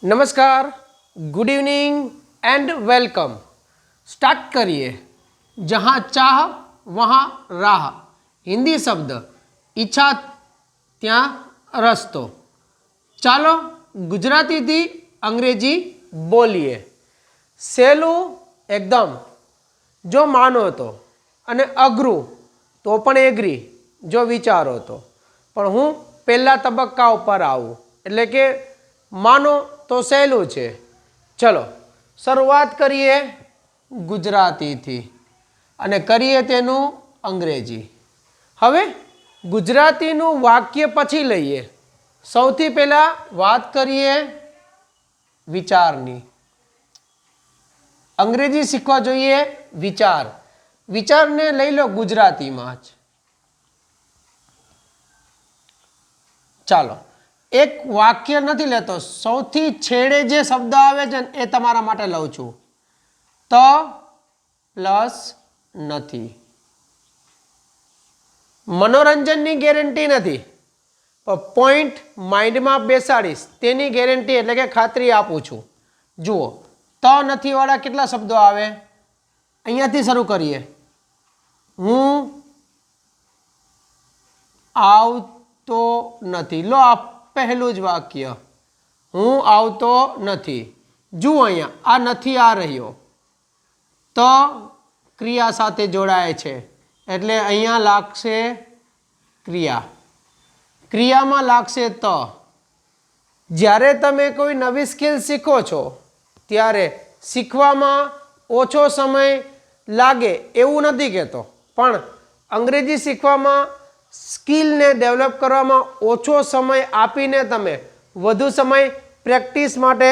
नमस्कार, good evening and welcome. Start करिए। जहाँ चाह वहाँ राह। हिंदी शब्द ઈચ્છા ત્યાં રસ્તો। ચાલો ગુજરાતીથી અંગ્રેજી બોલીએ। સહેલું એકદમ જો માનો તો, અને અઘરું તો પણ એગ્રી જો વિચારો તો। પણ હું પહેલા તબક્કા ઉપર આવું, એટલે કે માનો તો સહેલું છે। ચલો શરૂઆત કરીએ ગુજરાતીથી અને કરીએ તેનું અંગ્રેજી। હવે ગુજરાતીનું વાક્ય પછી લઈએ। સૌથી પહેલાં વાત કરીએ વિચારની। અંગ્રેજી શીખવા જોઈએ વિચાર। વિચારને લઈ લો ગુજરાતીમાં જ। ચાલો એક વાક્ય નથી લેતો, સૌથી છેડે જે શબ્દ આવે છે એ તમારા માટે લઉં છું। ત પ્લસ નથી। મનોરંજનની ગેરંટી નથી, પણ પોઈન્ટ માઇન્ડમાં બેસાડીશ તેની ગેરંટી એટલે કે ખાતરી આપું છું। જુઓ, ત નથી વાળા કેટલા શબ્દો આવે? અહીંયાથી શરૂ કરીએ। હું આવતો નથી। લો આ પહેલું જ વાક્ય, હું આવતો નથી। જુઓ અહીંયા આ નથી આ રહ્યો, તો ક્રિયા સાથે જોડાય છે એટલે અહીંયા લાગશે ક્રિયા, ક્રિયામાં લાગશે ત। જ્યારે તમે કોઈ નવી સ્કિલ શીખો છો ત્યારે શીખવામાં ઓછો સમય લાગે એવું નથી કહેતો, પણ અંગ્રેજી શીખવામાં સ્કિલને ડેવલપ કરવામાં ઓછો સમય આપીને તમે વધુ સમય પ્રેક્ટિસ માટે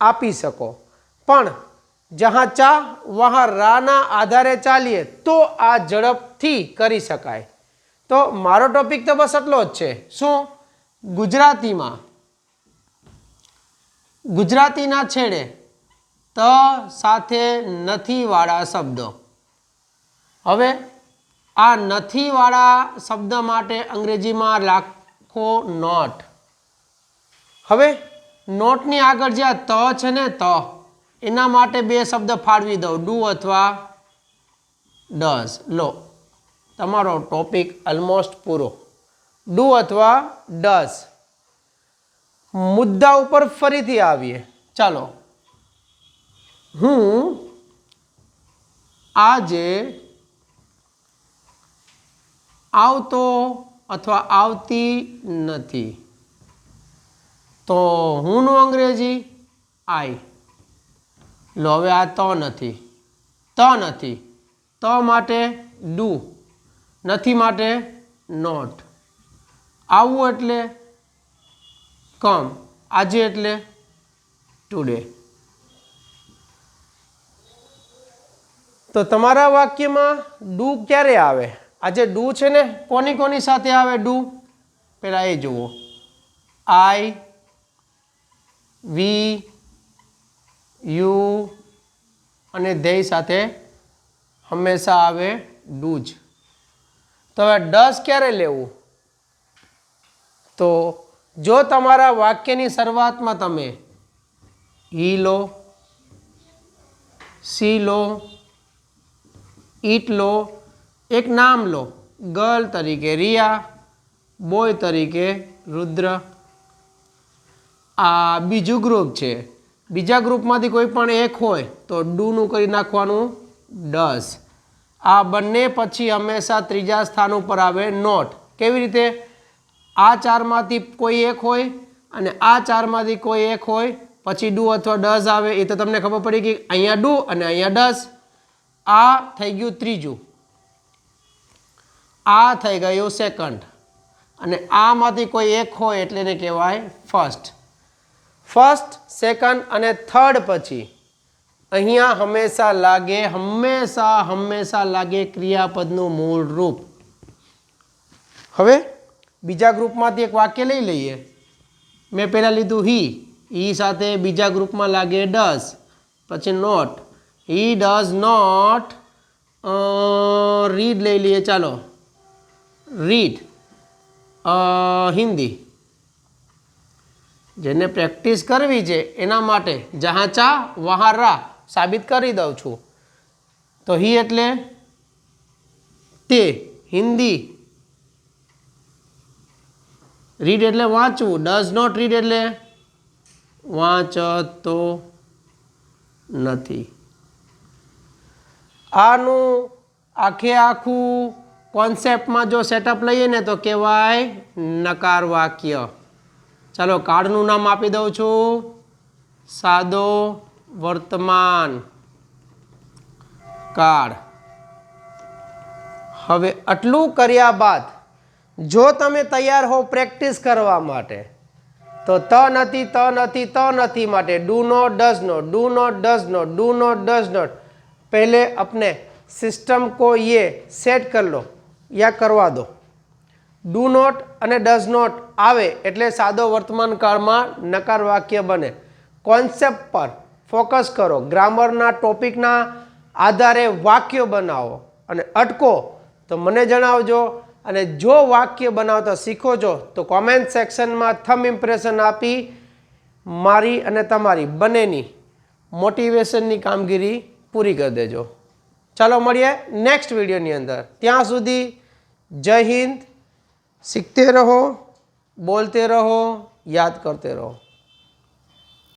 આપી શકો। પણ જहाँ ચાહ વहाँ રાહના આધારે ચાલીએ તો આ ઝડપથી કરી શકાય। તો મારો ટોપિક તો બસ એટલો જ છે। શું? ગુજરાતીમાં ગુજરાતીના છેડે ત સાથે નથી વાળા શબ્દો। હવે આ નથી વાળા શબ્દ માટે અંગ્રેજીમાં લખો નોટ। હવે નોટની આગળ જે આ ત છે ને, ત એના માટે બે શબ્દ ફાળવી દઉં, ડુ અથવા ડઝ। લો તમારો ટોપિક ઓલમોસ્ટ પૂરો। ડુ અથવા ડઝ। મુદ્દા ઉપર ફરીથી આવીએ। ચાલો, હું આજે આવતો અથવા આવતી નથી, તો હુંનું અંગ્રેજી આઈ। લો હવે આ ત નથી, ત નથી, ત માટે ડુ, નથી માટે નોટ। આવવું એટલે કમ, આજે એટલે ટુડે। તો તમારા વાક્યમાં ડુ ક્યારે આવે? આજે ડુ છે ને, કોની કોની સાથે આવે ડુ? પહેલાં એ જુઓ, આઈ, વી, યુ અને ધેય સાથે હંમેશા આવે ડુ જ। તો હવે ડઝ ક્યારે લેવું? તો જો તમારા વાક્યની શરૂઆતમાં તમે હી લો, સી લો, ઈટ લો, એક નામ લો, ગર્લ તરીકે રિયા, બોય તરીકે રુદ્ર। આ બીજું ગ્રુપ છે। બીજા ગ્રુપમાંથી કોઈ પણ એક હોય તો ડુનું કરી નાખવાનું ડઝ। આ બંને પછી હંમેશા ત્રીજા સ્થાન ઉપર આવે નોટ। કેવી રીતે? આ ચારમાંથી કોઈ એક હોય અને આ ચારમાંથી કોઈ એક હોય, પછી ડુ અથવા ડઝ આવે। એ તો તમને ખબર પડી કે અહીંયા ડુ અને અહીંયા ડઝ। આ થઈ ગયું ત્રીજું, આ થઈ ગયું સેકન્ડ, અને આમાંથી કોઈ એક હોય એટલે એને કહેવાય ફર્સ્ટ। ફર્સ્ટ, સેકન્ડ અને થર્ડ પછી અહીંયા હંમેશા લાગે, હંમેશા લાગે ક્રિયાપદનું મૂળ રૂપ। હવે બીજા ગ્રુપમાંથી એક વાક્ય લઈ લઈએ। મેં પહેલાં લીધું હી, ઈ સાથે બીજા ગ્રુપમાં લાગે ડઝ, પછી not, he does not read લઈ લઈએ। ચાલો રીડ, हिंदी, જેને પ્રેક્ટિસ કરવી છે એના માટે જહાં ચા વહાં રા સાબિત કરી દઉં છું. તો હી એટલે તે, હિન્દી, રીડ એટલે વાંચવું, ડઝ નોટ રીડ એટલે વાંચતો નથી. આનું આખે આખું કોન્સેપ્ટમાં જો સેટઅપ લઈએ ને તો કહેવાય નકાર વાક્ય. ચાલો કાર્ડનું નામ આપી દઉં છું, સાદો વર્તમાન કાળ. હવે આટલું કર્યા બાદ જો તમે તૈયાર હો પ્રેક્ટિસ કરવા માટે તો ત નથી માટે do not does not, do not does not, do not does not, पहले अपने सिस्टम को ये सेट कर लो या करवा दो. डू नॉट અને डज नॉट આવે એટલે સાદો વર્તમાન કાળમાં નકાર વાક્ય બને. કોન્સેપ્ટ પર ફોકસ કરો, ગ્રામરના ટોપિકના આધારે વાક્યો બનાવો અને અટકો તો મને જણાવજો. અને જો વાક્ય બનાવતા શીખો છો તો કોમેન્ટ સેક્શનમાં થંબ ઇમ્પ્રેશન આપી મારી અને તમારી બંનેની મોટિવેશનની કામગીરી પૂરી કરી દેજો. ચાલો મળીએ નેક્સ્ટ વિડીયોની અંદર. ત્યાં સુધી જય હિન્દ. सीखते रहो, बोलते रहो, याद करते रहो.